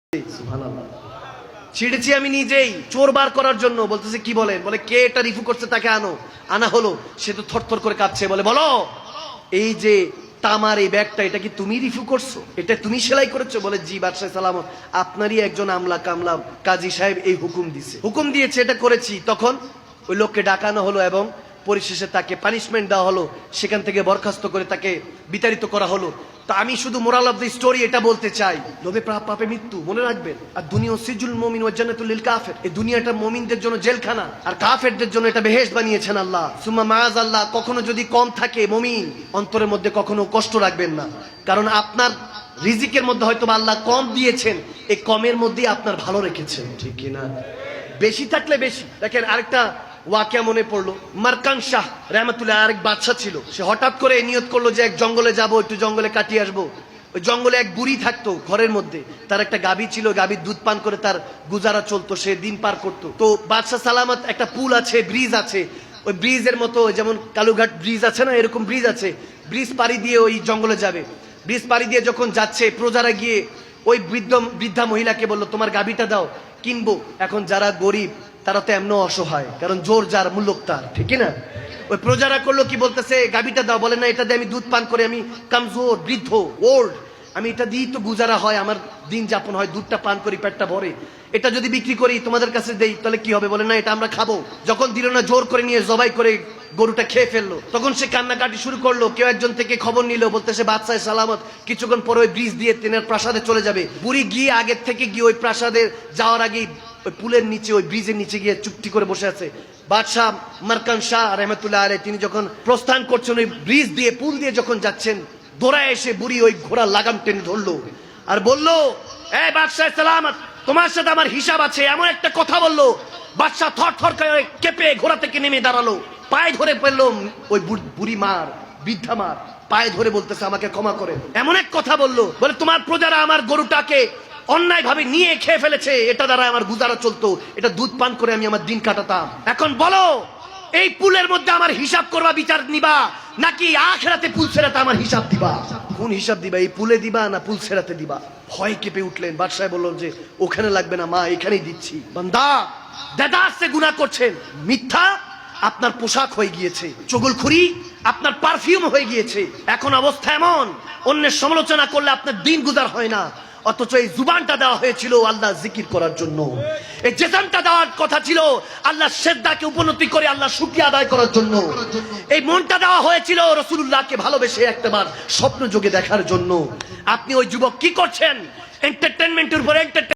সুবহানাল্লাহ। ছিড়েছি আমি নিজেই চোর বার করার জন্য। বলতেছে কি বলেন? বলে কে এটা রিফু করছে তাকে আনা হলো। সে তো থরথর করে কাঁপছে। বলে বলো এই যে তামার এই ব্যাগটা এটা কি তুমি রিফু করছো? এটা তুমি সেলাই করেছো? বলে জি বাদশাহ সালামত, আপনারই একজন আমলা কামলা কাজী সাহেব এই হুকুম দিয়েছে এটা করেছি। তখন ওই লোককে ডাকানো হলো এবং পরিশেষে তাকে পানিশমেন্ট দেওয়া হলো, সেখান থেকে বরখাস্ত করে তাকে বিতাড়িত করা হলো। তা আমি শুধু মোরাল অফ দ্য স্টোরি এটা বলতে চাই, লোভে পাপে মৃত্যু, মনে রাখবেন। আর দুনিয়া সিজুল মুমিন ওয়া জান্নাতুল লিল কাফির, এই দুনিয়াটা মুমিনদের জন্য জেলখানা আর কাফেরদের জন্য এটা বেহেশত বানিয়েছেন আল্লাহ। সুম্মা মাআযাল্লাহ, কখনো যদি কম থাকে মুমিন অন্তরের মধ্যে কখনো কষ্ট রাখবেন না, কারণ আপনার রিজিকের মধ্যে হয়তো আল্লাহ কম দিয়েছেন, এই কমের মধ্যেই আপনার ভালো রেখেছেন, ঠিক কি না? বেশি থাকলে বেশি। দেখেন আরেকটা ওয়াকিয়া মনে পড়লো। মারকান শাহ রহমাতুল্লাহ আরেক বাদশা ছিল। সে হঠাৎ করে নিয়ত করলো যে এক জঙ্গলে যাব, একটু জঙ্গলে কাটিয়ে আসবো। ওই জঙ্গলে এক বুড়ি থাকতো ঘরের মধ্যে, তার একটা গাভী ছিল, গাভীর দুধ পান করে তার গুজারা চলতো, সে দিন পার করতো। তো বাদশাহ সালামত একটা পুল আছে, ব্রিজ আছে, ওই ব্রিজের মতো যেমন কালুঘাট ব্রিজ আছে না, এরকম ব্রিজ আছে। ব্রিজ পাড়ি দিয়ে ওই জঙ্গলে যাবে। ব্রিজ পাড়ি দিয়ে যখন যাচ্ছে, প্রজারা গিয়ে ওই বৃদ্ধা মহিলাকে বললো তোমার গাভীটা দাও, কিনবো। এখন যারা গরিব তারা তো এমন অসহায়, কারণ জোর যার মূল্যক তার, ঠিক না? ওই প্রজারা করলো কি, বলতেছে গাভীটা দাও। বলে না, এটা দিয়ে আমি দুধ পান করে আমি কামজোর বৃদ্ধ ওল্ড, আমি এটা দিয়েই তো গুজারা হয়, আমার দিন যাপন হয়, দুধটা পান করি পেটটা ভরে, এটা যদি বিক্রি করি তোমাদের কাছে দেই তাহলে কি হবে? বলে না, এটা আমরা খাবো। যখন দিল না, জোর করে নিয়ে জবাই করে গরুটা খেয়ে ফেললো। তখন সে কান্নাকাটি শুরু করলো। কেউ একজন থেকে খবর নিল, বলতেছে বাদশাহ সালামত কিছুক্ষণ পরে ওই ব্রিজ দিয়ে তিনার প্রাসাদে চলে যাবে। বুড়ি গিয়ে আগের থেকে গিয়ে ওই প্রাসাদে যাওয়ার আগেই ওই পুলের নিচে, ওই ব্রিজের নিচে গিয়ে চুপটি করে বসে আছে। বাদশাহ মারকান শাহ রহমতুল্লাহ আলাইহি তিনি যখন প্রস্থান করছেন ওই ব্রিজ দিয়ে, পুল দিয়ে যখন যাচ্ছেন, দৌড়ায় এসে বুড়ি ওই ঘোড়ার লাগাম টেনে ধরলো আর বলল, এই বাদশাহ সালামত, তোমার সাথে আমার হিসাব আছে, এমন একটা কথা বললো। বাদশাহ থর থর করে কেঁপে ঘোড়া থেকে নেমে দাঁড়ালো, পায়ে ধরে ফেললো ওই বুড়ি মার, বৃদ্ধা মার পায়ে ধরে বলতেছে আমাকে ক্ষমা করে। এমন এক কথা বললো, বলে তোমার প্রজারা আমার গরুটাকে অন্যায় ভাবে নিয়ে খেয়ে ফেলেছে, এটা দ্বারা আমার গুজারা চলতো, এটা দুধ পান করে আমি আমার দিন কাটাতাম। এখন বলো এই পুলের মধ্যে আমার হিসাব করবা, বিচার নিবা, নাকি আখিরাতে পুল ছেড়াতে আমার হিসাব দিবা? কোন হিসাব দিবা? এই পুলে দিবা না পুল ছেড়াতে দিবা? ভয় কেঁপে উঠলেন। বাদশাহ বললেন যে ওখানে লাগবে না মা, এখানেই দিচ্ছি। বান্দা দেদারসে গুনাহ করছেন, মিথ্যা আপনার পোশাক হয়ে গিয়েছে, চুগলখুরি আপনার পারফিউম হয়ে গিয়েছে। এখন অবস্থা এমন, অন্যের সমালোচনা করলে আপনার দিন গুজার হয় না। অথচ এই জুবানটা দেওয়া হয়েছিল আল্লাহ জিকির করার জন্য, এই জেসানটা দেওয়ার কথা ছিল আল্লাহ সেজদাকে উপনতি করে আল্লাহ শুকরিয়া আদায় করার জন্য, এই মনটা দেওয়া হয়েছিল রাসূলুল্লাহকে ভালোবেসে একটাবার স্বপ্ন যোগে দেখার জন্য। আপনি ওই যুবক কি করছেন? এন্টারটেইনমেন্টের উপর